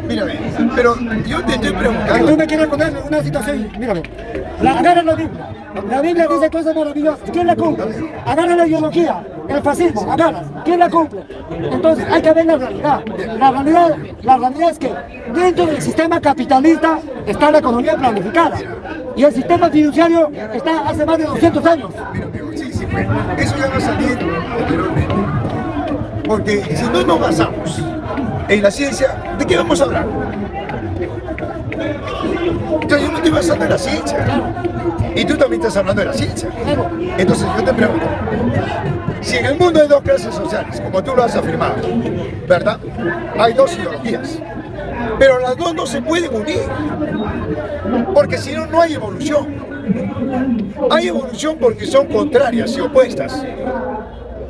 Mírame, pero yo te estoy preguntando. Tú me quieres poner en una situación, mírame. Agarra la Biblia. La Biblia dice cosas maravillosas. ¿Quién la cumple? Agarra la ideología, el fascismo, agarra. ¿Quién la cumple? Entonces hay que ver la realidad. La realidad es que dentro del sistema capitalista está la economía planificada. Y el sistema fiduciario está hace más de 200 años. Sí, pues. Eso ya va a salir posteriormente. Porque si no nos basamos en la ciencia, ¿de qué vamos a hablar? Entonces yo me estoy basando en la ciencia. Y tú también estás hablando de la ciencia. Entonces yo te pregunto, si en el mundo hay dos clases sociales, como tú lo has afirmado, ¿verdad? Hay dos ideologías. Pero las dos no se pueden unir. Porque si no, no hay evolución. Hay evolución porque son contrarias y opuestas.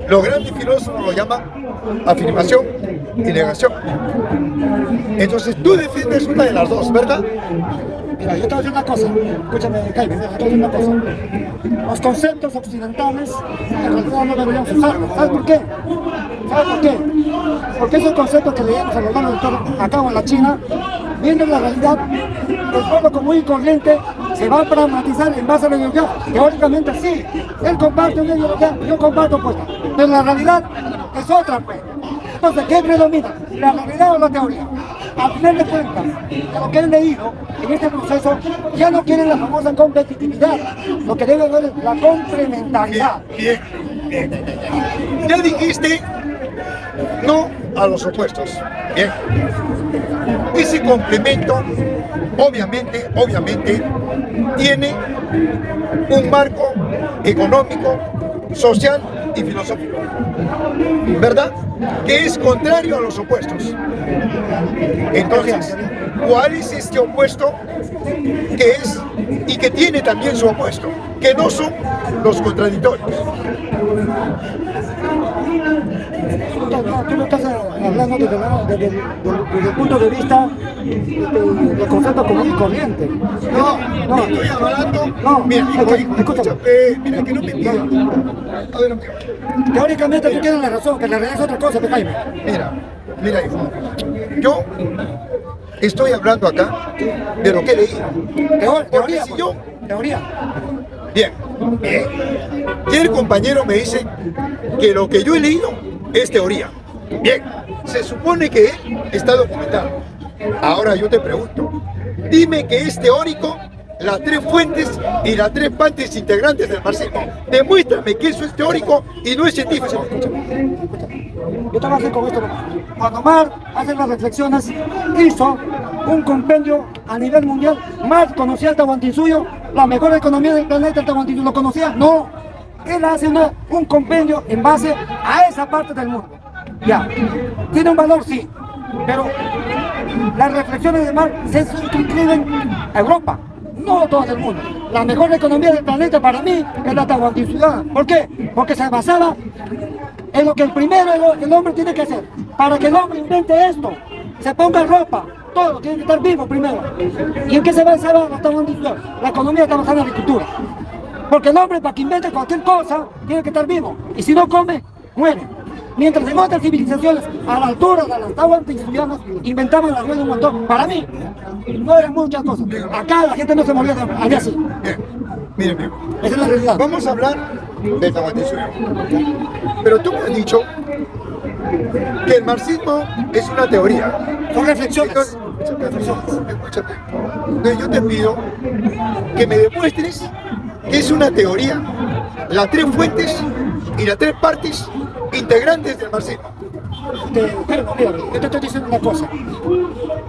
Los grandes filósofos lo llaman afirmación y negación. Entonces tú defiendes una de las dos, ¿verdad? Mira, yo te voy a decir una cosa, escúchame, Jaime, yo te voy a decir una cosa. Los conceptos occidentales en realidad no deberíamos usarlos. ¿Sabes por qué? ¿Sabes por qué? Porque esos conceptos que leemos a lo largo de todo acá o en la China, viendo la realidad, el pueblo común y corriente se va a pragmatizar en base a la ideología. Teóricamente sí, él comparte una ideología, yo comparto opuesta, pero la realidad es otra, pues. Entonces, ¿qué predomina? ¿La realidad o la teoría? Al final de cuentas, de lo que he leído en este proceso, ya no quieren la famosa competitividad, lo que debe haber es la complementariedad. Bien. Ya dijiste no a los opuestos. Bien. Ese complemento, obviamente, tiene un marco económico, social y filosófico, ¿verdad? Que es contrario a los opuestos. Entonces, ¿cuál es este opuesto que es y que tiene también su opuesto? Que no son los contradictorios. Tú no estás hablando desde el punto de vista del concepto común y corriente. No, estoy hablando. No, mira, escúchame. Mira, que no me entiendas. A ver, amigo. Teóricamente tú tienes la razón, que la realidad es otra cosa, te Jaime. Mira, hijo. Yo estoy hablando acá de lo que he leído. Teoría, si yo... Teoría. Bien. Y el compañero me dice que lo que yo he leído es teoría. Bien, se supone que él está documentado. Ahora yo te pregunto, dime que es teórico las tres fuentes y las tres partes integrantes del marxismo. Demuéstrame que eso es teórico y no es científico. Escúchame. Yo te voy a hacer con esto. Cuando Marx hace las reflexiones, hizo un compendio a nivel mundial. Marx conocía el Tahuantinsuyo, la mejor economía del planeta, el Tahuantinsuyo. ¿Lo conocía? No. Él hace un compendio en base a esa parte del mundo. Ya. ¿Tiene un valor? Sí. Pero las reflexiones de Marx se suscriben a Europa, no a todo el mundo. La mejor economía del planeta para mí es la Tahuantinsuyo. ¿Por qué? Porque se basaba en lo que el hombre tiene que hacer. Para que el hombre invente esto, se ponga ropa, todo tiene que estar vivo primero. ¿Y en qué se basaba la Tahuantinsuyo? La economía está basada en la agricultura. Porque el hombre, para que invente cualquier cosa, tiene que estar vivo. Y si no come, muere. Mientras en otras civilizaciones, a la altura de las tahuantinsuyanas, inventaban la rueda un montón. Para mí, no eran muchas cosas. Acá la gente no se moría de hambre. Allá sí. Bien, mire, amigo. Esa es la realidad. Vamos a hablar del Tahuantinsuyo. Pero tú me has dicho que el marxismo es una teoría. Son reflexiones. Escúchame. Entonces yo te pido que me demuestres que es una teoría las tres fuentes y las tres partes integrantes del marxismo. Mira, yo te estoy diciendo una cosa.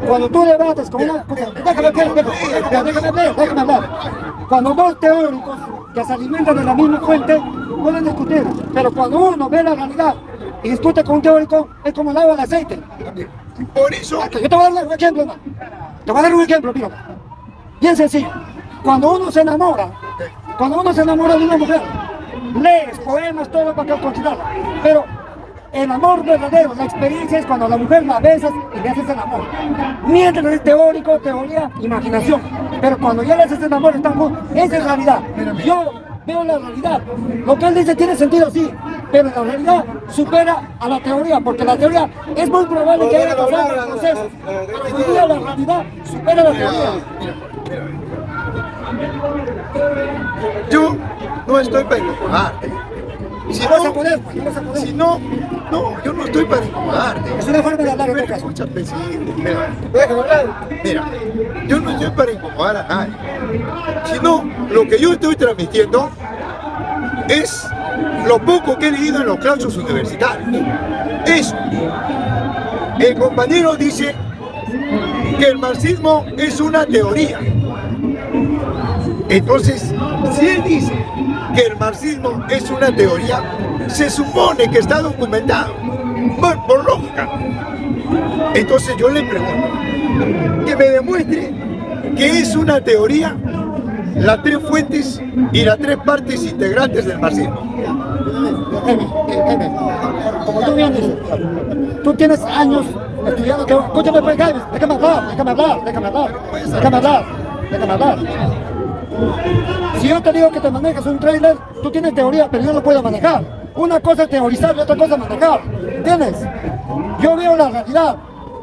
Cuando tú debates con una... Déjame hablar. Cuando dos teóricos que se alimentan de la misma fuente pueden discutir, pero cuando uno ve la realidad y discute con un teórico, es como el agua al aceite. Por eso... Yo te voy a dar un ejemplo, hermano. Te voy a dar un ejemplo, mira. Bien sencillo. Cuando uno se enamora de una mujer, lees poemas, todo para conquistarla. Pero el amor verdadero, la experiencia es cuando la mujer la besas y le haces el amor. Mientras es teórico, teoría, imaginación. Pero cuando ya le haces el amor, esa es realidad. Yo veo la realidad. Lo que él dice tiene sentido, sí, pero la realidad supera a la teoría, porque la teoría es muy probable que haya pasado el proceso. Pero hoy día la realidad supera la teoría. Yo no estoy para incomodarte. Si No vas a poder, no vas a poder. Si no, yo no estoy para incomodarte. Es una forma de hablar en todo caso. Escúchame, sí, mira, yo no estoy para incomodar a nadie, sino lo que yo estoy transmitiendo es lo poco que he leído en los claustros universitarios. Eso. El compañero dice que el marxismo es una teoría. Entonces, si él dice que el marxismo es una teoría, se supone que está documentado, por lógica. Entonces yo le pregunto, que me demuestre que es una teoría las tres fuentes y las tres partes integrantes del marxismo. Como tú bien dices, tú tienes años estudiando, escúchame pues, Jaime, déjame hablar. Si yo te digo que te manejas un trailer, tú tienes teoría, pero yo no puedo manejar. Una cosa es teorizar y otra cosa es manejar, ¿entiendes? Yo veo la realidad,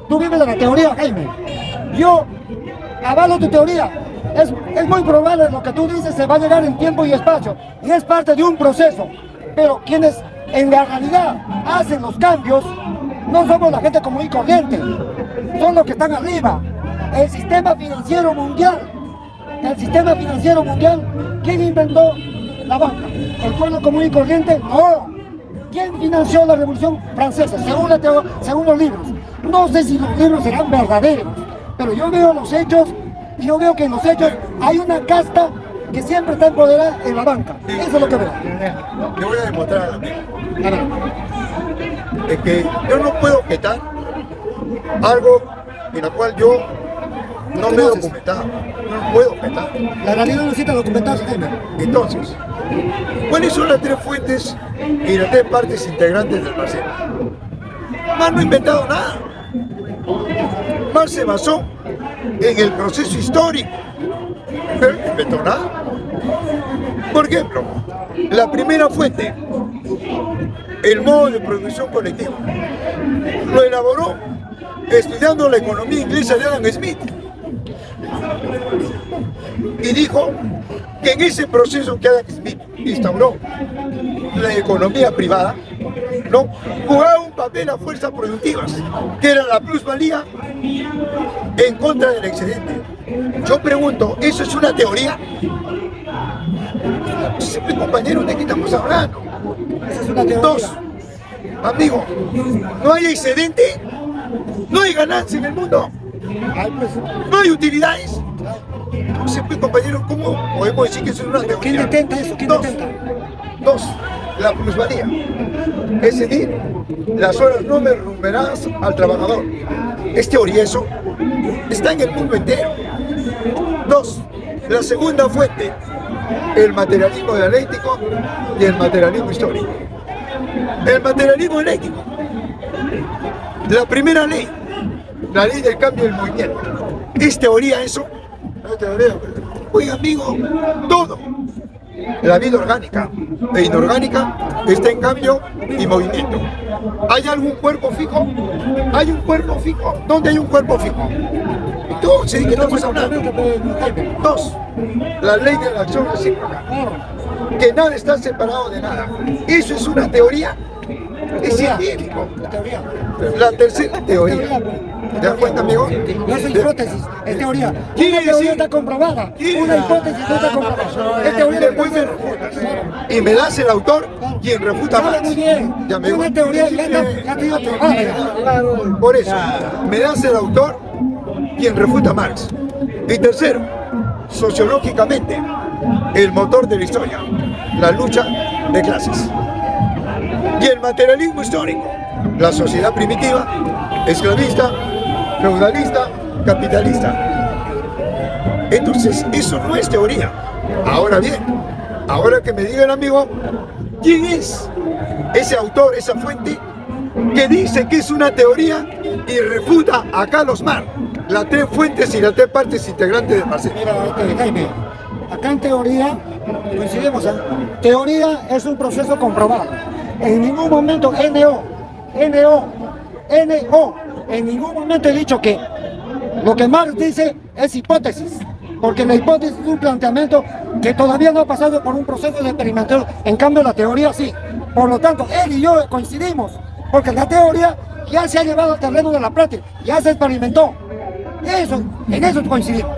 tú vives de la teoría, Jaime. Yo avalo tu teoría. Es muy probable lo que tú dices se va a llegar en tiempo y espacio, y es parte de un proceso. Pero quienes en la realidad hacen los cambios no somos la gente común y corriente, son los que están arriba. El sistema financiero mundial, ¿quién inventó la banca? ¿El pueblo común y corriente? No. ¿Quién financió la Revolución Francesa? Según los libros. No sé si los libros serán verdaderos, pero yo veo los hechos y yo veo que en los hechos hay una casta que siempre está empoderada en la banca. Eso es lo que veo. Le voy a demostrar a la amiga. Es que yo no puedo objetar algo en lo cual yo no me he documentado. No puedo objetar. La realidad necesita documentarse, Jaime. Entonces, ¿cuáles son las tres fuentes y las tres partes integrantes del marxismo? Marx no ha inventado nada. Marx se basó en el proceso histórico, pero no inventó nada. Por ejemplo, la primera fuente, el modo de producción colectiva, lo elaboró estudiando la economía inglesa de Adam Smith. Y dijo que en ese proceso que Adam Smith instauró, la economía privada, ¿no?, jugaba un papel a fuerzas productivas, que era la plusvalía en contra del excedente. Yo pregunto, ¿eso es una teoría? Siempre, compañeros, ¿de qué estamos hablando? Esa es una teoría. Dos, amigo, no hay excedente, no hay ganancia en el mundo, no hay utilidades. Entonces, pues, compañeros, ¿cómo podemos decir que eso es una teoría? ¿Quién detenta eso? ¿Quién detenta? Dos, la plusvalía, es decir, las horas no remuneradas al trabajador. ¿Es teoría eso? Está en el mundo entero. Dos, la segunda fuente, el materialismo dialéctico y el materialismo histórico. El materialismo dialéctico, la primera ley, la ley del cambio del movimiento. ¿Es teoría eso? No es teoría. Oiga, amigo, todo, la vida orgánica e inorgánica está en cambio y movimiento. ¿Hay algún cuerpo fijo? ¿Hay un cuerpo fijo? ¿Dónde hay un cuerpo fijo? Entonces, ¿de qué estamos hablando? Dos, la ley de la acción recíproca, que nada está separado de nada. ¿Eso es una teoría? Es científico. La tercera teoría. ¿Te das cuenta, amigo? No es hipótesis, es teoría. Quiere Una teoría decir- está comprobada. Una hipótesis no está comprobada. Es teoría de Después me refutas. Y me das el autor quien refuta Sabe más. muy bien. Ya, amigo. Una teoría ya te digo probada. Por eso, me das el autor quien refuta a Marx. Y tercero, sociológicamente, el motor de la historia, la lucha de clases. Y el materialismo histórico, la sociedad primitiva, esclavista, feudalista, capitalista. Entonces, eso no es teoría. Ahora bien, ahora que me diga el amigo, ¿quién es ese autor, esa fuente, que dice que es una teoría y refuta a Carlos Marx las tres fuentes y las tres partes integrantes del marxismo? Mira, Jaime, acá en teoría, coincidimos, ¿eh? Teoría es un proceso comprobado. En ningún momento NO, en ningún momento he dicho que lo que Marx dice es hipótesis, porque la hipótesis es un planteamiento que todavía no ha pasado por un proceso de experimentación, en cambio la teoría sí. Por lo tanto, él y yo coincidimos, porque la teoría ya se ha llevado al terreno de la práctica, ya se experimentó. En eso coincidimos.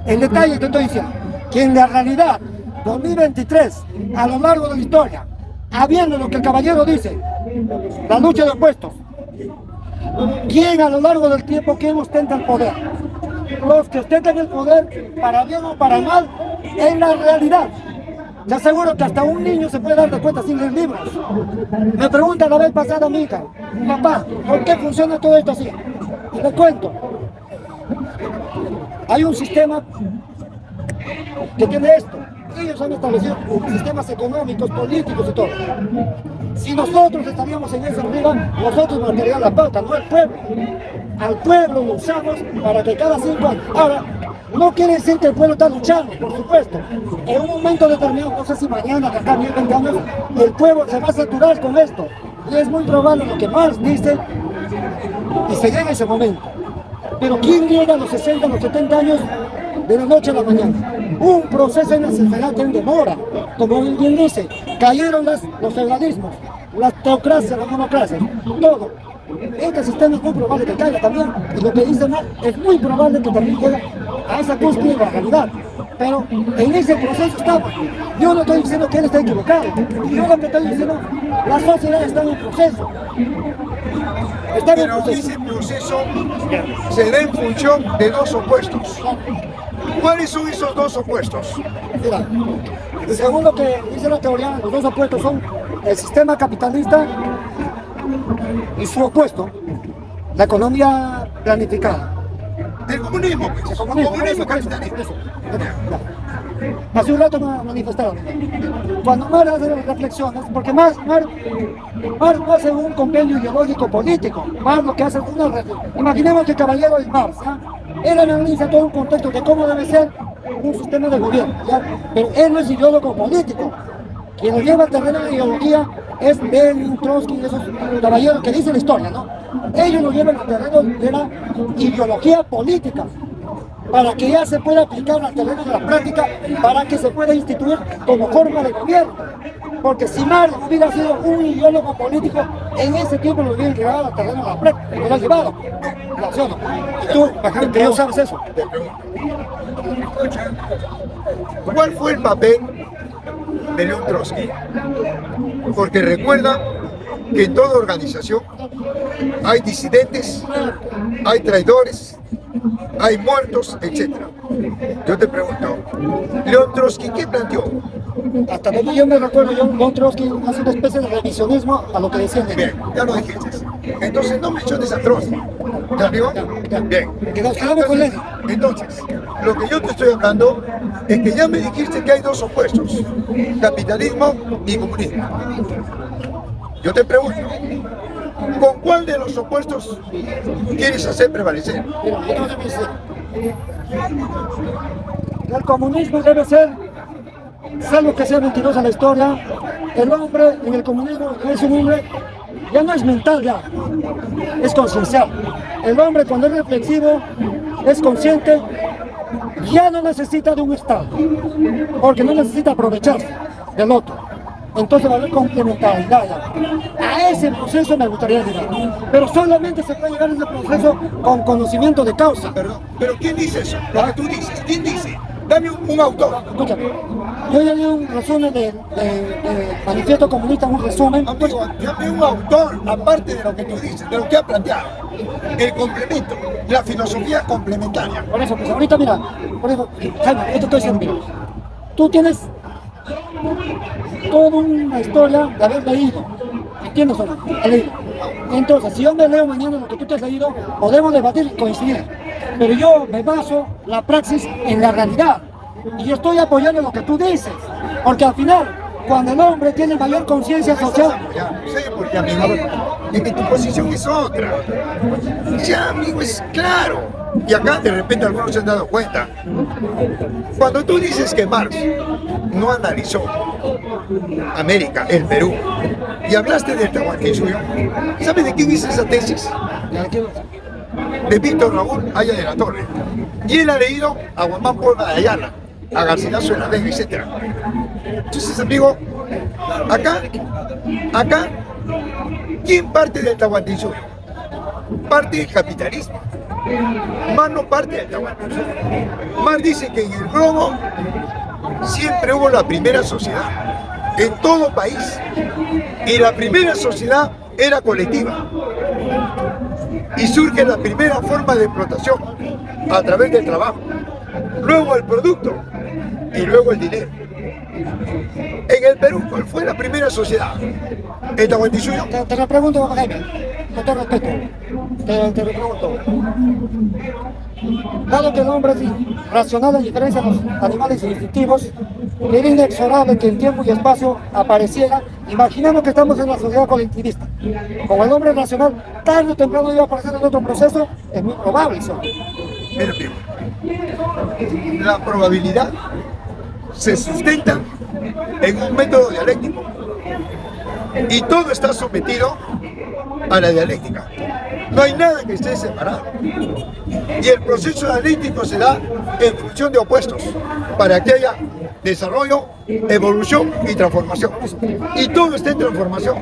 El detalle que estoy diciendo, que en la realidad, 2023, a lo largo de la historia, habiendo lo que el caballero dice, la lucha de opuestos, ¿quién a lo largo del tiempo, quién ostenta el poder? Los que ostentan el poder, para bien o para mal, en la realidad. Te aseguro que hasta un niño se puede dar de cuenta sin leer libros. Me pregunta la vez pasada mi hija, papá, ¿por qué funciona todo esto así? Y le cuento. Hay un sistema que tiene esto. Ellos han establecido sistemas económicos, políticos y todo. Si nosotros estaríamos en esa arriba, nosotros marcaríamos la pauta, no el pueblo. Al pueblo lo usamos para que cada 5 años. Ahora, no quiere decir que el pueblo está luchando, por supuesto. En un momento determinado, no sé si mañana, de acá a 10, 20 años, el pueblo se va a saturar con esto. Y es muy probable lo que Marx dice y se llega a ese momento. Pero ¿quién llega a los 60, a los 70 años de la noche a la mañana? Un proceso en la sociedad que demora. Como bien dice, cayeron los feudalismos, las teocracias, las monocracias, todo. Este sistema es muy probable que caiga también. Y lo que dice Marx es muy probable que también llegue a esa cúspide de la realidad. Pero en ese proceso estamos. Yo no estoy diciendo que él está equivocado. Yo lo que estoy diciendo, la sociedad está en proceso. Pero ese proceso se da en función de dos opuestos. ¿Cuáles son esos dos opuestos? Mira, según lo que dice la teoría, los dos opuestos son el sistema capitalista y su opuesto, la economía planificada. El comunismo, pues. El comunismo capitalismo. Hace un rato me manifestaron. Cuando Marx hace las reflexiones, porque Marx no hace un compendio ideológico político. Marx lo que hace es una reflexión. Imaginemos que el caballero es Marx, ¿eh? Él analiza todo un contexto de cómo debe ser un sistema de gobierno, ¿ya? Pero él no es ideólogo político. Quien lo lleva al terreno de ideología es Lenin, Trotsky y esos caballeros que dicen la historia, ¿no? Ellos lo llevan al terreno de la ideología política, para que ya se pueda aplicar al terreno de la práctica, para que se pueda instituir como forma de gobierno. Porque si Marx hubiera sido un ideólogo político, en ese tiempo lo hubiera llevado al terreno de la práctica, lo ha llevado. ¿No? Y tú, que no sabes eso. ¿Cuál fue el papel de León Trotsky? Porque recuerda que en toda organización hay disidentes, hay traidores, hay muertos, etc. Yo te pregunto, León Trotsky, ¿qué planteó? Hasta donde yo me recuerdo, León Trotsky hace una especie de revisionismo a lo que decían de Bien, ya lo dijiste. Entonces no menciones a Trotsky. ¿Te arriba? Bien. Que nos quedamos con Lenin. Entonces, lo que yo te estoy hablando es que ya me dijiste que hay dos opuestos, capitalismo y comunismo. Yo te pregunto, ¿con cuál de los opuestos quieres hacer prevalecer? Mira, yo te voy a decir, el comunismo debe ser, salvo que sea mentirosa la historia, el hombre en el comunismo es un hombre, ya no es mental ya, es conciencial. El hombre cuando es reflexivo, es consciente, ya no necesita de un Estado, porque no necesita aprovecharse del otro. Entonces va a haber complementariedad ya. A ese proceso me gustaría llegar, pero solamente se puede llegar a ese proceso con conocimiento de causa. Perdón, pero ¿quién dice eso? Lo que tú dices, ¿quién dice? Dame un autor. Escúchame, yo ya leí un resumen de Manifiesto Comunista, un resumen. Amigo, dame un autor, aparte de lo que tú dices, de lo que ha planteado. El complemento, la filosofía complementaria. Por eso, pues ahorita mira, por eso, Jaime, yo te estoy diciendo, mira, tú tienes toda una historia de haber leído, ¿entiendes o no? He leído. Entonces, si yo me leo mañana lo que tú te has leído, podemos debatir y coincidir. Pero yo me baso la praxis en la realidad. Y yo estoy apoyando lo que tú dices. Porque al final, cuando el hombre tiene mayor conciencia social. ¿Sabe por qué, amigo? Es que tu posición es otra. Ya, amigo, es claro. Y acá de repente algunos se han dado cuenta. Cuando tú dices que Marx no analizó América, el Perú, y hablaste del Tahuantinsuyo, ¿sabes de quién hice esa tesis? De Víctor Raúl Haya de la Torre. Y él ha leído a Guamán Puebla de Ayala, a Garcilaso de la Vega, etc. Entonces, amigo, acá, ¿quién parte del Tahuantinsuyo? Parte del capitalismo. Marx no parte del Tahuantinsuyo. Marx dice que en el globo siempre hubo la primera sociedad, en todo país. Y la primera sociedad era colectiva. Y surge la primera forma de explotación a través del trabajo, luego el producto y luego el dinero. En el Perú, ¿cuál fue la primera sociedad? ¿El Tahuantinsuyo? Te lo pregunto, Jaime, con todo respeto. Te lo pregunto. Dado que el hombre es racional a diferencia de los animales instintivos, era inexorable que en tiempo y espacio apareciera. Imaginemos que estamos en una sociedad colectivista. Como el hombre es racional, tarde o temprano iba a aparecer en otro proceso, es muy probable eso. Mira, primo, la probabilidad se sustenta en un método dialéctico y todo está sometido a la dialéctica. No hay nada que esté separado. Y el proceso dialéctico se da en función de opuestos para que haya desarrollo, evolución y transformación. Y todo está en transformación.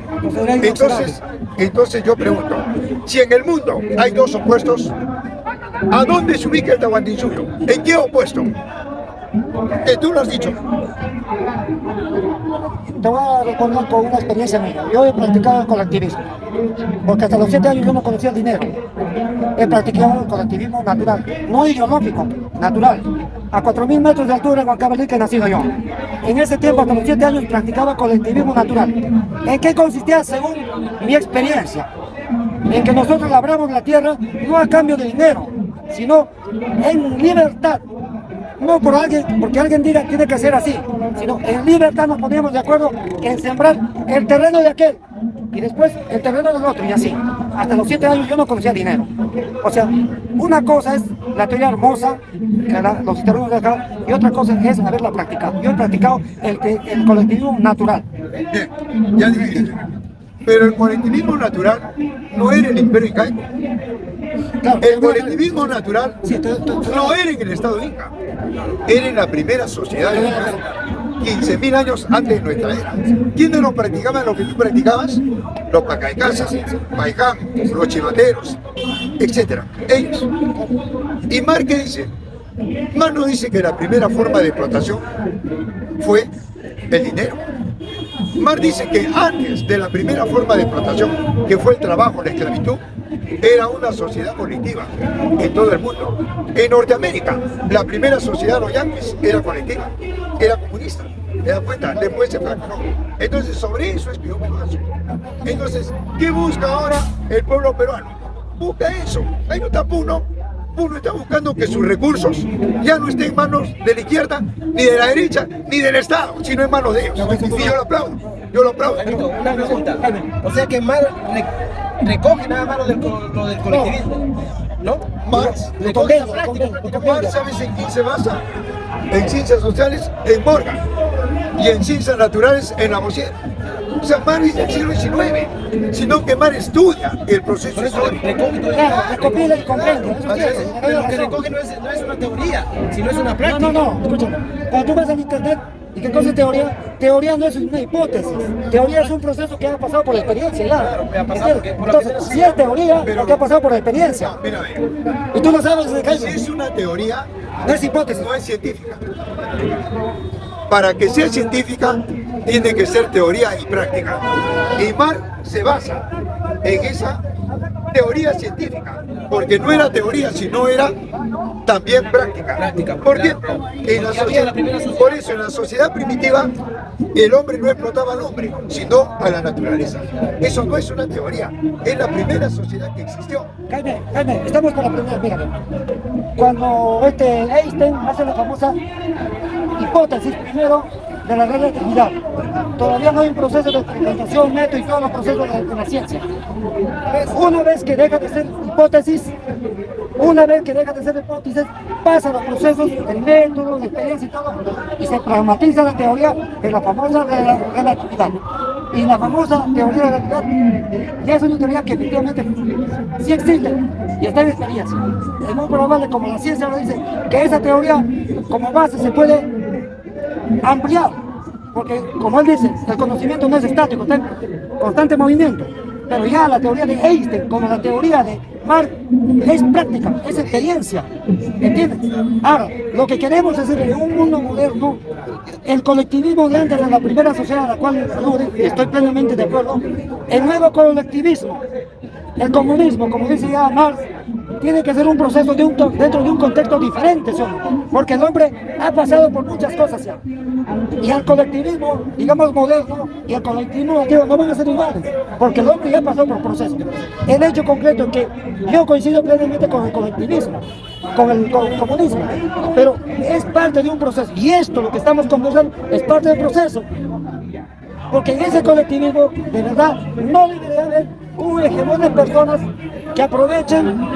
Entonces yo pregunto, si en el mundo hay dos opuestos, ¿a dónde se ubica el Tahuantinsuyo? ¿En qué opuesto? Que tú lo has dicho. Te voy a responder con una experiencia mía. Yo he practicado el colectivismo, porque hasta los 7 años yo no conocía el dinero. He practicado el colectivismo natural, no ideológico, natural. A 4.000 metros de altura en Huancavelica que he nacido yo. En ese tiempo, hasta los 7 años, practicaba colectivismo natural. ¿En qué consistía según mi experiencia? En que nosotros labramos la tierra no a cambio de dinero, sino en libertad. No porque alguien diga tiene que ser así, sino en libertad nos poníamos de acuerdo en sembrar el terreno de aquel y después el terreno del otro y así. Hasta los 7 años yo no conocía dinero. O sea, una cosa es la teoría hermosa, que los terrenos de acá, y otra cosa es haberla practicado. Yo he practicado el colectivismo natural. Bien, ya dijiste. Pero el colectivismo natural no era el imperio incaico. Claro, El colectivismo natural no era en el estado inca, era en la primera sociedad del Perú, 15.000 años antes de nuestra era. ¿Quiénes lo practicaban lo que tú practicabas? Los pacaicasas, paiján, los chivateros, etc. Ellos. ¿Y Marx qué dice? Marx no dice que la primera forma de explotación fue el dinero. Marx dice que antes de la primera forma de explotación, que fue el trabajo, la esclavitud, era una sociedad colectiva en todo el mundo. En Norteamérica, la primera sociedad de los yanquis era colectiva, era comunista. ¿Te das cuenta? Después se fracturó. Entonces, sobre eso escribió Picasso. Entonces, ¿qué busca ahora el pueblo peruano? Busca eso. Ahí no está Puno. Puno está buscando que sus recursos ya no estén en manos de la izquierda, ni de la derecha, ni del Estado, sino en manos de ellos. Y yo lo aplaudo. Yo lo aplaudo. Una pregunta. O sea que Marx recoge nada más lo del colectivismo, ¿no? Marx recoge la práctica. Marx, ¿sabes en quién se basa? En ciencias sociales, en Morgan. Y en ciencias naturales, en Lavoisier. O sea, Marx es del siglo XIX, sino que Marx estudia el proceso histórico. Recopila y comprende. Pero lo que recoge no es una teoría, sino es una práctica. No, escúchame. Cuando tú vas al internet, ¿y qué cosa es teoría? Teoría no es una hipótesis. Teoría es un proceso que ha pasado por la experiencia ya. Claro, me ha pasado porque por la Entonces, si es teoría, Pero- porque ha pasado por la experiencia. No, mira, Y tú lo sabes de si Jaime. es una teoría, No es hipótesis. no es científica. Para que sea científica, tiene que ser teoría y práctica. Y Marx se basa en esa teoría científica, porque no era teoría, sino era también práctica. ¿Por qué? En la sociedad, por eso en la sociedad primitiva el hombre no explotaba al hombre, sino a la naturaleza. Eso no es una teoría, es la primera sociedad que existió. Jaime, estamos con la primera, mira. Cuando Einstein hace la famosa hipótesis primero, de la relatividad. Todavía no hay un proceso de experimentación, método y todos los procesos de la ciencia. Una vez que deja de ser hipótesis, pasa los procesos del método, de experiencia y todo, y se pragmatiza la teoría de la famosa relatividad. Y la famosa teoría de la relatividad ya es una teoría que efectivamente sí existe y está en experiencia. Es muy probable, como la ciencia lo dice, que esa teoría como base se puede ampliar, porque como él dice, el conocimiento no es estático, está en constante movimiento. Pero ya la teoría de Einstein, como la teoría de Marx, es práctica, es experiencia, ¿entiendes? Ahora, lo que queremos es en un mundo moderno, el colectivismo de antes de la primera sociedad a la cual estoy plenamente de acuerdo, el nuevo colectivismo, el comunismo, como dice ya Marx, tiene que ser un proceso dentro de un contexto diferente, ¿sí? Porque el hombre ha pasado por muchas cosas ya. Y el colectivismo, digamos, moderno, y el colectivismo antiguo no van a ser iguales, porque el hombre ya pasó por procesos. El hecho concreto es que yo coincido plenamente con el colectivismo, con el comunismo, pero es parte de un proceso, y esto, lo que estamos conversando, es parte del proceso. Porque en ese colectivismo, de verdad, no debería haber un hegemón de personas que aprovechen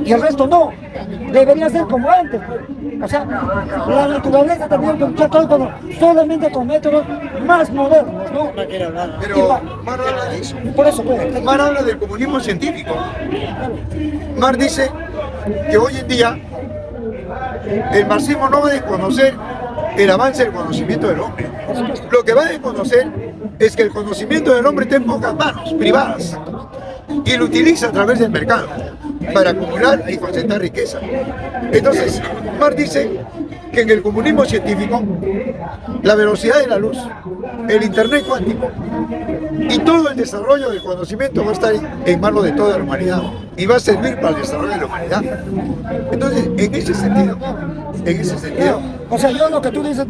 y el resto no. Debería ser como antes. O sea, la naturaleza tendría que luchar todo solamente con métodos más modernos, ¿no? Pero Marx habla de eso. Por eso, pues. Marx habla del comunismo científico. Marx dice que hoy en día el marxismo no va a desconocer el avance del conocimiento del hombre. Lo que va a desconocer es que el conocimiento del hombre está en pocas manos, privadas, y lo utiliza a través del mercado para acumular y concentrar riqueza. Entonces, Marx dice que en el comunismo científico, la velocidad de la luz, el internet cuántico y todo el desarrollo del conocimiento va a estar en manos de toda la humanidad y va a servir para el desarrollo de la humanidad. Entonces, en ese sentido, o sea, yo lo que tú dices,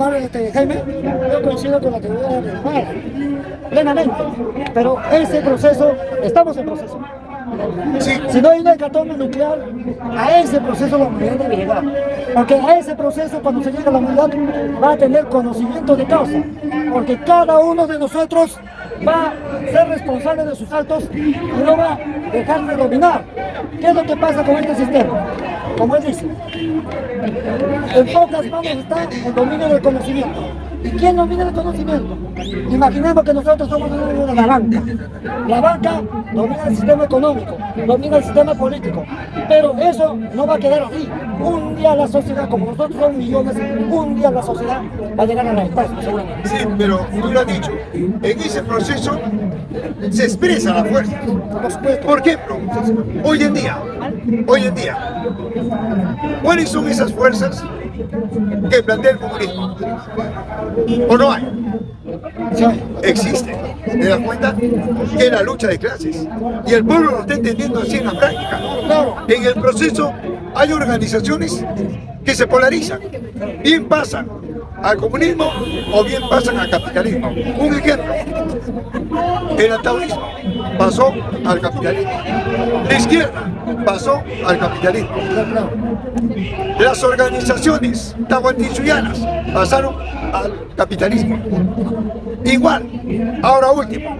Jaime, yo coincido con la teoría de Marx, plenamente, pero ese proceso, estamos en proceso. sí, Si no hay una hecatombe nuclear, a ese proceso la humanidad debe llegar. Porque a ese proceso, cuando se llega a la humanidad, va a tener conocimiento de causa. Porque cada uno de nosotros va a ser responsable de sus actos y no va a dejar de dominar. ¿Qué es lo que pasa con este sistema? Como él dice, en pocas manos está el dominio del conocimiento. ¿Y quién domina el conocimiento? Imaginemos que nosotros somos de la banca. La banca domina el sistema económico, domina el sistema político. Pero eso no va a quedar así. Un día la sociedad, como nosotros somos millones, un día la sociedad va a llegar a la estancia, seguramente. sí, pero tú lo has dicho, en ese proceso se expresa la fuerza. Por ejemplo, hoy en día, ¿cuáles son esas fuerzas que plantea el comunismo? ¿O no hay? Existe. ¿Te das cuenta? Que es la lucha de clases. Y el pueblo lo está entendiendo así en la práctica. En el proceso hay organizaciones que se polarizan. Bien pasan al comunismo o bien pasan al capitalismo. Un ejemplo, el antagonismo pasó al capitalismo. La izquierda pasó al capitalismo. Las organizaciones tahuantinsuyanas pasaron al capitalismo. Igual, ahora último,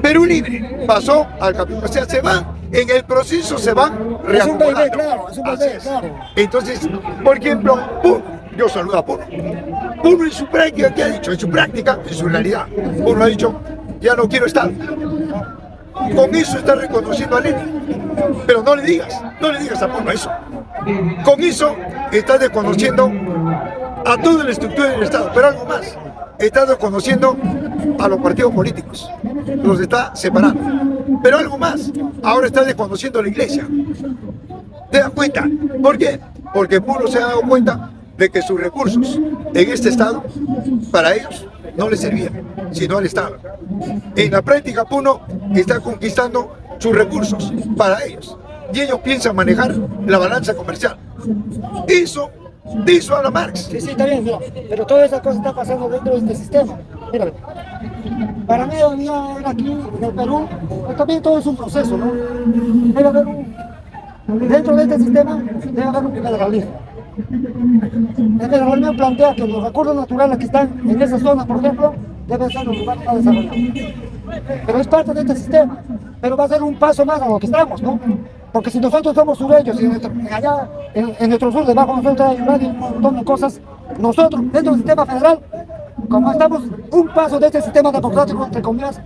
Perú Libre pasó al capitalismo. O sea, se van, en el proceso se van reacomodando. Es un bebé, claro. Entonces, por ejemplo, Puno, yo saludo a Puno. Puno en su práctica, ¿qué ha dicho? En su práctica, en su realidad. Puno ha dicho, ya no quiero estar. Con eso está reconociendo a Lenin. Pero no le digas a Puno eso. Con eso está desconociendo a toda la estructura del Estado, pero algo más, está desconociendo a los partidos políticos, los está separando. Pero algo más, ahora está desconociendo a la iglesia. ¿Te das cuenta? ¿Por qué? Porque Puno se ha dado cuenta de que sus recursos en este Estado, para ellos, no les servían, sino al Estado. En la práctica, Puno está conquistando sus recursos para ellos. Y ellos piensan manejar la balanza comercial. De eso habla Marx. Sí, está bien, mira, pero toda esa cosa está pasando dentro de este sistema. Mira, para mí hoy aquí en el Perú, pues también todo es un proceso, ¿no? Debe haber Dentro de este sistema debe haber un federalismo. El federalismo plantea que los recursos naturales que están en esa zona, por ejemplo, deben ser los lugares más desarrollados. Pero es parte de este sistema, pero va a ser un paso más a lo que estamos, ¿no? Porque si nosotros somos sureños y allá en nuestro sur, debajo de nosotros hay un montón de cosas, nosotros, dentro del sistema federal, como estamos un paso de este sistema democrático, entre comillas,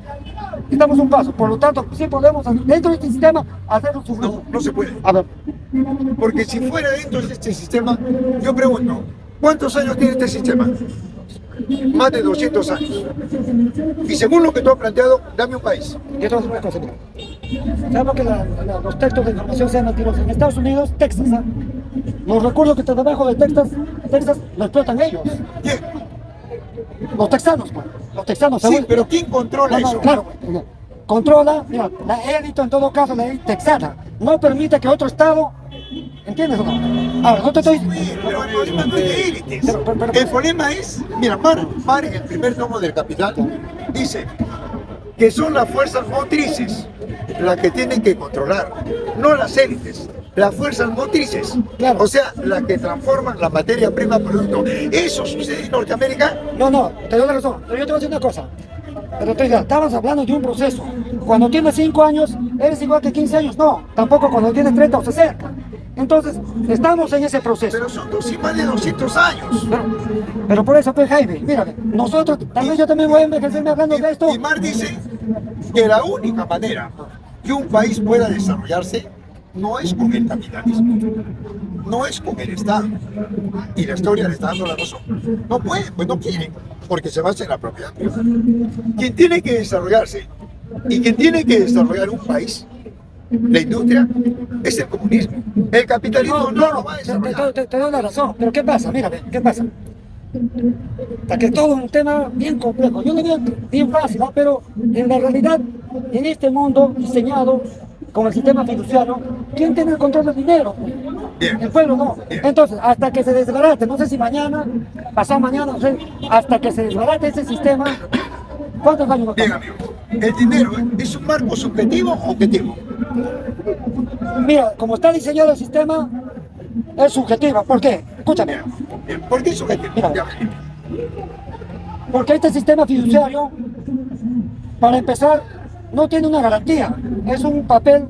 estamos un paso. Por lo tanto, sí podemos, dentro de este sistema, hacer un sufrimiento. No, no se puede. A ver, Porque si fuera dentro de este sistema, yo pregunto, ¿cuántos años tiene este sistema? Más de 200 años. Y según lo que tú has planteado, dame un país. yo te voy a decir una cosa, mira. Sabemos que los textos de información sean mentirosos. En Estados Unidos, Texas, ¿ah? Los recursos que están debajo de Texas lo explotan ellos. ¿Quién? Los texanos, pues. Los texanos, Sí, según- pero ¿quién controla No, no, eso? claro, pues, controla, mira, la élite en todo caso, la élite texana, no permite que otro estado, ¿entiendes o no? Ahora, no te estoy... Pero el problema no es de élites. Pero- El problema es, mira, Mar en el primer tomo del Capital dice que son las fuerzas motrices las que tienen que controlar, no las élites, las fuerzas motrices, Claro. o sea, las que transforman la materia prima en producto. Eso sucede en Norteamérica. No, te doy la razón, pero yo te voy a decir una cosa. Pero te digo, estabas hablando de un proceso. Cuando tienes 5 años, eres igual que 15 años. No, tampoco cuando tienes 30 o 60. Entonces, estamos en ese proceso. Pero son más de 200 años. Pero por eso, pues, Jaime, mírame, nosotros, tal vez yo también voy a envejecerme hablando de esto. Y Mar dice que la única manera que un país pueda desarrollarse no es con el capitalismo, no es con el Estado. Y la historia le está dando la razón. No puede, pues no quiere, porque se basa en la propiedad privada. Quien tiene que desarrollarse y quien tiene que desarrollar un país, la industria, es el comunismo. El capitalismo no lo va a desarrollar. Te doy la razón, pero ¿qué pasa? Mírame, ¿qué pasa? Hasta que es todo un tema bien complejo. Yo lo veo bien fácil, ¿no? Pero en la realidad, en este mundo diseñado con el sistema fiduciario, ¿quién tiene el control del dinero? Bien. El pueblo no. Bien. Entonces, hasta que se desbarate, no sé si mañana, pasado mañana, no sé, hasta que se desbarate ese sistema, ¿cuántos años va a Bien, tomar? amigo. ¿El dinero es un marco subjetivo o objetivo? Mira, como está diseñado el sistema, es subjetivo. ¿Por qué? Escúchame. Bien, bien. ¿Por qué subjetivo? Mira. Ya. Porque este sistema fiduciario, para empezar, no tiene una garantía. Es un papel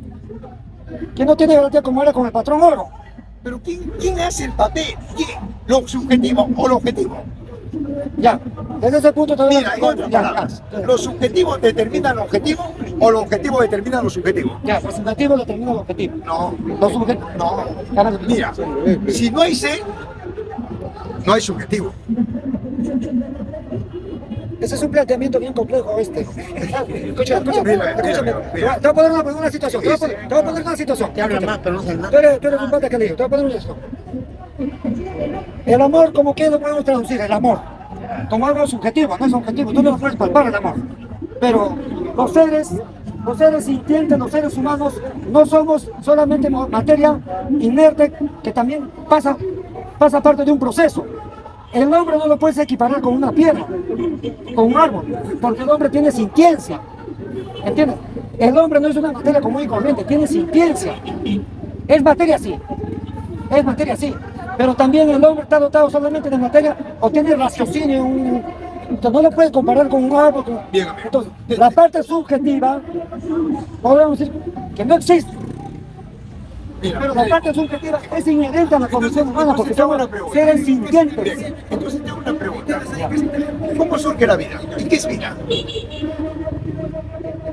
que no tiene garantía como era con el patrón oro. Pero ¿quién hace el papel? ¿Quién? ¿Lo subjetivo o lo objetivo? Ya, desde ese punto todavía... Mira, en otras palabras, ¿los subjetivos determinan lo objetivo o los objetivos determinan lo subjetivo? Ya, el subjetivo determina el objetivo. No, Los subjetivos... no. Mira, si no hay C, no hay subjetivo. Ese es un planteamiento bien complejo este. Escúchame. Mira. Te voy a poner una situación. Te voy a poner una situación. Te hablan más, pero no saben nada. Tú eres un pata que le digo. Te voy a poner esto. El amor, ¿como que lo podemos traducir? El amor. Como algo subjetivo, no es objetivo. Tú no lo puedes palpar el amor. Pero los seres sintientes, los seres humanos, no somos solamente materia inerte que también pasa parte de un proceso. El hombre no lo puedes equiparar con una piedra, con un árbol, porque el hombre tiene sintiencia. ¿Entiendes? El hombre no es una materia común y corriente, tiene sintiencia. Es materia sí, pero también el hombre está dotado solamente de materia o tiene raciocinio, entonces no lo puedes comparar con un árbol. Bien, amigo. Entonces, la parte subjetiva, podemos decir que no existe. Mira, Pero la parte subjetiva es inherente a la condición humana porque somos seres sintientes. Bien, entonces tengo una pregunta. ¿Cómo surge la vida? ¿Y qué es vida?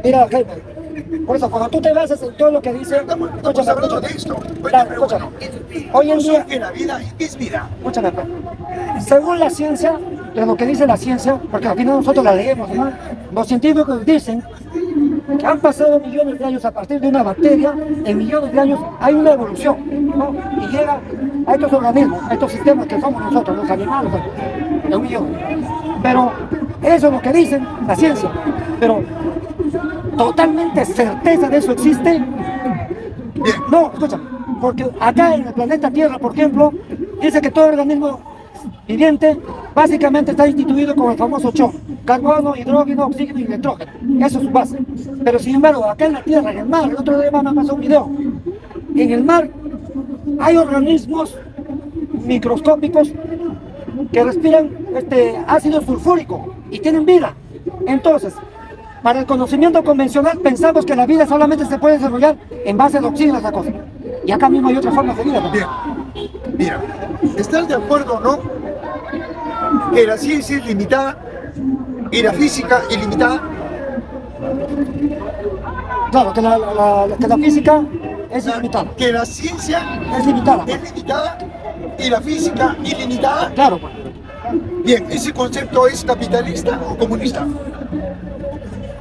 Mira, Jaime, por eso cuando tú te basas en todo lo que dice, Estamos hablando de esto. Claro, escúchame. Hoy en ¿Cómo día, surge la vida? ¿Y qué es vida? escúchame, según la ciencia, de lo que dice la ciencia, porque al final nosotros la leemos, ¿no? Los científicos dicen que han pasado millones de años a partir de una bacteria, en millones de años hay una evolución, ¿no? Y llega a estos organismos, a estos sistemas que somos nosotros, los animales, de un millón. Pero eso es lo que dicen la ciencia. Pero totalmente certeza de eso existe. No, escúchame, porque acá en el planeta Tierra, por ejemplo, dice que todo organismo viviente básicamente está instituido con el famoso CHO: carbono, hidrógeno, oxígeno y nitrógeno. Eso es su base. Pero sin embargo, acá en la Tierra, en el mar, el otro día me pasó un video en el mar hay organismos microscópicos que respiran ácido sulfúrico y tienen vida. Entonces, para el conocimiento convencional pensamos que la vida solamente se puede desarrollar en base al oxígeno, esa cosa. Y acá mismo hay otras formas de vida. Bien, mira, ¿estás de acuerdo o no que la ciencia es limitada y la física ilimitada? Claro, que la física es ilimitada. Que la ciencia Es limitada. es limitada y la física ilimitada. Claro, pues. Bien, ¿ese concepto es capitalista o comunista?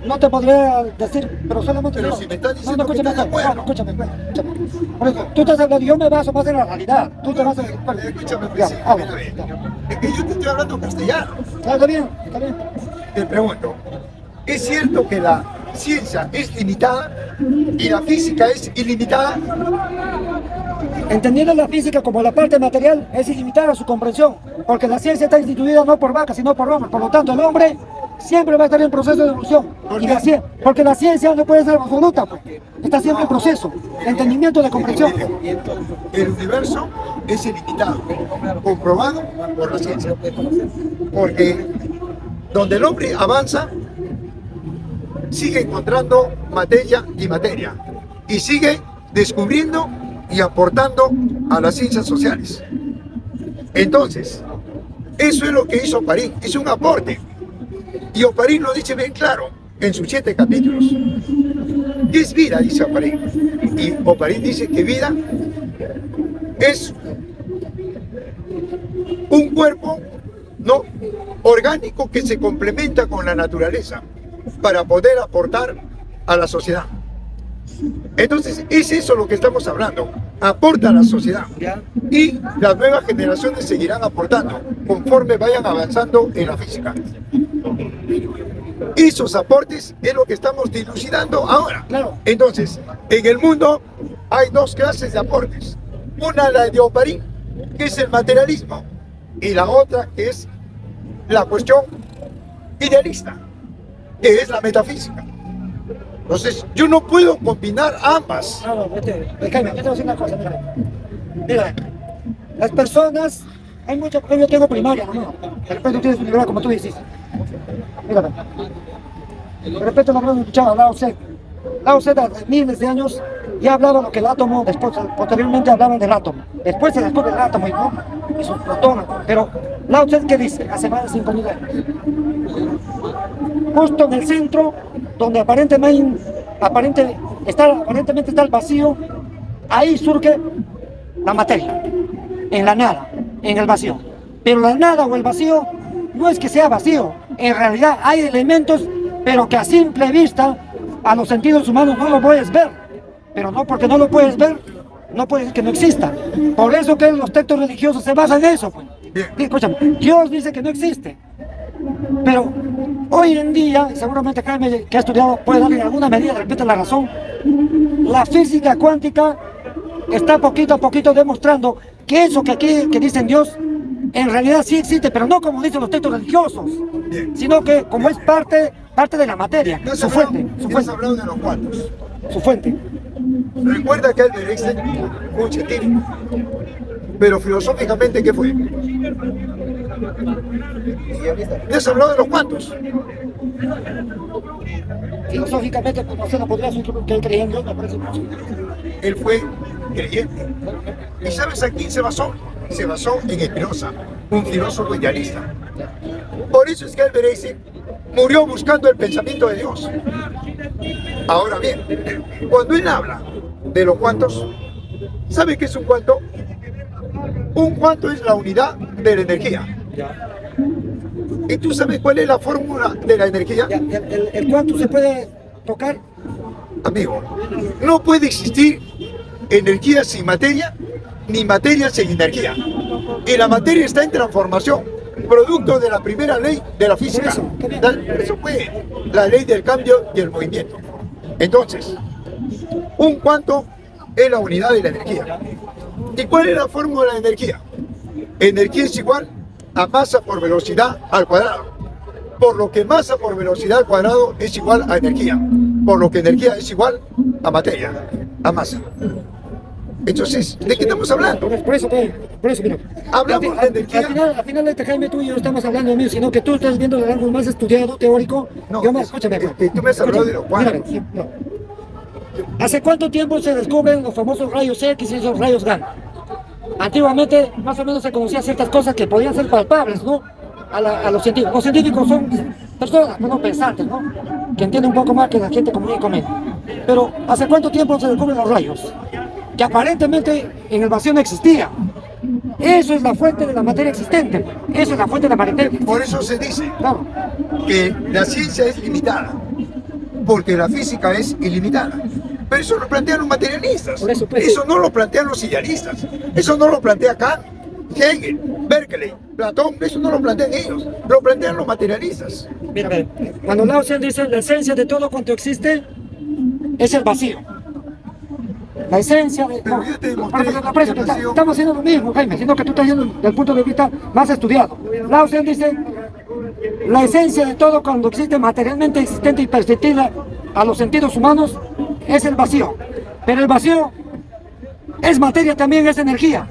No te podría decir, pero solamente... Pero no. si me estás diciendo no, que escúchame, estás de acuerdo. no, escúchame. Por eso, tú estás hablando, yo me baso más en la realidad. Tú te vas a... Escúchame, Ya, pues, habla. es que yo te estoy hablando castellano. Está bien, está bien. Te pregunto, ¿es cierto que la ciencia es limitada y la física es ilimitada? Entendiendo la física como la parte material, es ilimitada su comprensión, porque la ciencia está instituida no por vacas, sino por hombres. Por lo tanto, el hombre siempre va a estar en proceso de evolución. Porque la ciencia no puede ser absoluta, pues. Está siempre en proceso, de entendimiento, de comprensión. El universo es ilimitado, comprobado por la ciencia. Porque donde el hombre avanza, sigue encontrando materia y materia. Y sigue descubriendo y aportando a las ciencias sociales. Entonces, eso es lo que hizo Oparín, hizo un aporte. Y Oparín lo dice bien claro en sus 7 capítulos. ¿Qué es vida? Dice Oparín. Y Oparín dice que vida es un cuerpo no orgánico que se complementa con la naturaleza para poder aportar a la sociedad. Entonces, es eso lo que estamos hablando. Aporta a la sociedad. Y las nuevas generaciones seguirán aportando conforme vayan avanzando en la física. Esos aportes es lo que estamos dilucidando ahora. Claro. Entonces, en el mundo hay 2 clases de aportes. Una, la de Oparín, que es el materialismo, y la otra es la cuestión idealista, que es la metafísica. Entonces, yo no puedo combinar ambas. No, Jaime, yo te voy a decir una cosa, mira, las personas, hay mucho, yo tengo primaria, ¿no? De repente tú tienes universidad como tú dices. Mira, de repente no habrán escuchado a Lao Tse. Lao Tse hace miles de años ya hablaba lo que el átomo, después, posteriormente hablaban del átomo. Después se descubre el átomo y sus protones. Pero Lao Tse, ¿qué dice? Hace más de 5.000 años. Justo en el centro, donde aparentemente está el vacío, ahí surge la materia, en la nada, en el vacío. Pero la nada o el vacío no es que sea vacío, en realidad hay elementos, pero que a simple vista, a los sentidos humanos no lo puedes ver. Pero no porque no lo puedes ver, no puede decir que no exista. Por eso que los textos religiosos se basan en eso, pues. Escúchame, Dios dice que no existe. Pero hoy en día, y seguramente Jaime, que ha estudiado, puede darle en alguna medida de repente la razón, la física cuántica está poquito a poquito demostrando que eso que aquí que dicen Dios, en realidad sí existe, pero no como dicen los textos religiosos, sino que como es parte de la materia, su fuente. Has hablado de los cuantos. Su fuente. Recuerda que Albert Einstein fue un científico, pero filosóficamente, ¿qué fue? ¿Te has hablado de los cuantos? Filosóficamente, pues, no sé, no podría ser que él creía en Dios, me parece mucho. Él fue creyente. ¿Y sabes a quién se basó? Se basó en Spinoza, un filósofo idealista. Por eso es que Albert Einstein murió buscando el pensamiento de Dios. Ahora bien, cuando él habla de los cuantos, ¿sabe qué es un cuanto? Un cuanto es la unidad de la energía. ¿Y tú sabes cuál es la fórmula de la energía? El cuanto se puede tocar. Amigo, no puede existir energía sin materia, ni materia sin energía. Y la materia está en transformación, producto de la primera ley de la física. Eso fue la ley del cambio y el movimiento. Entonces, un cuanto es la unidad de la energía. ¿Y cuál es la fórmula de la energía? Energía es igual a masa por velocidad al cuadrado. Por lo que masa por velocidad al cuadrado es igual a energía. Por lo que energía es igual a materia, a masa. Entonces, ¿de qué estamos hablando? Por eso, mira. Hablamos de energía. Al final, Jaime, tú y yo no estamos hablando de mí, sino que tú estás viendo algo más estudiado, teórico. No, yo más, escúchame acá. tú me has hablado de los cuantos. Mira, no. ¿Hace cuánto tiempo se descubren los famosos rayos X y esos rayos gamma? Antiguamente, más o menos se conocían ciertas cosas que podían ser palpables, ¿no? A los científicos. Los científicos son personas, no pensantes, ¿no? Que entienden un poco más que la gente común y corriente. Pero, ¿hace cuánto tiempo se descubren los rayos? Que aparentemente en el vacío no existía. Eso es la fuente de la materia existente. Eso es la fuente de la materia existente. Por eso se dice Claro. que la ciencia es limitada, porque la física es ilimitada. Pero eso lo plantean los materialistas. Por eso, pues. Eso no lo plantean los idealistas. Eso no lo plantea Kant, Hegel, Berkeley, Platón. Eso no lo plantean ellos. Lo plantean los materialistas. Mira, cuando Lao Tse dice la esencia de todo cuanto existe es el vacío. La esencia de... Pero yo te demostré por eso que el vacío- estamos haciendo lo mismo, Jaime, sino que tú estás yendo desde el punto de vista más estudiado. Lao Tse dice la esencia de todo cuando existe materialmente existente y perceptible a los sentidos humanos es el vacío. Pero el vacío es materia también, es energía,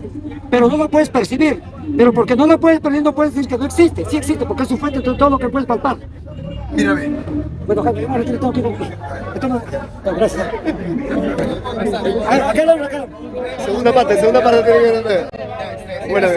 pero no la puedes percibir. Pero porque no la puedes percibir no puedes decir que no existe. Sí existe porque es su fuente de todo lo que puedes palpar. Mírame. Bueno, Jaime, yo me retiro, tengo que ir contigo. Esto no... No, gracias. Acá. Segunda parte. Buena,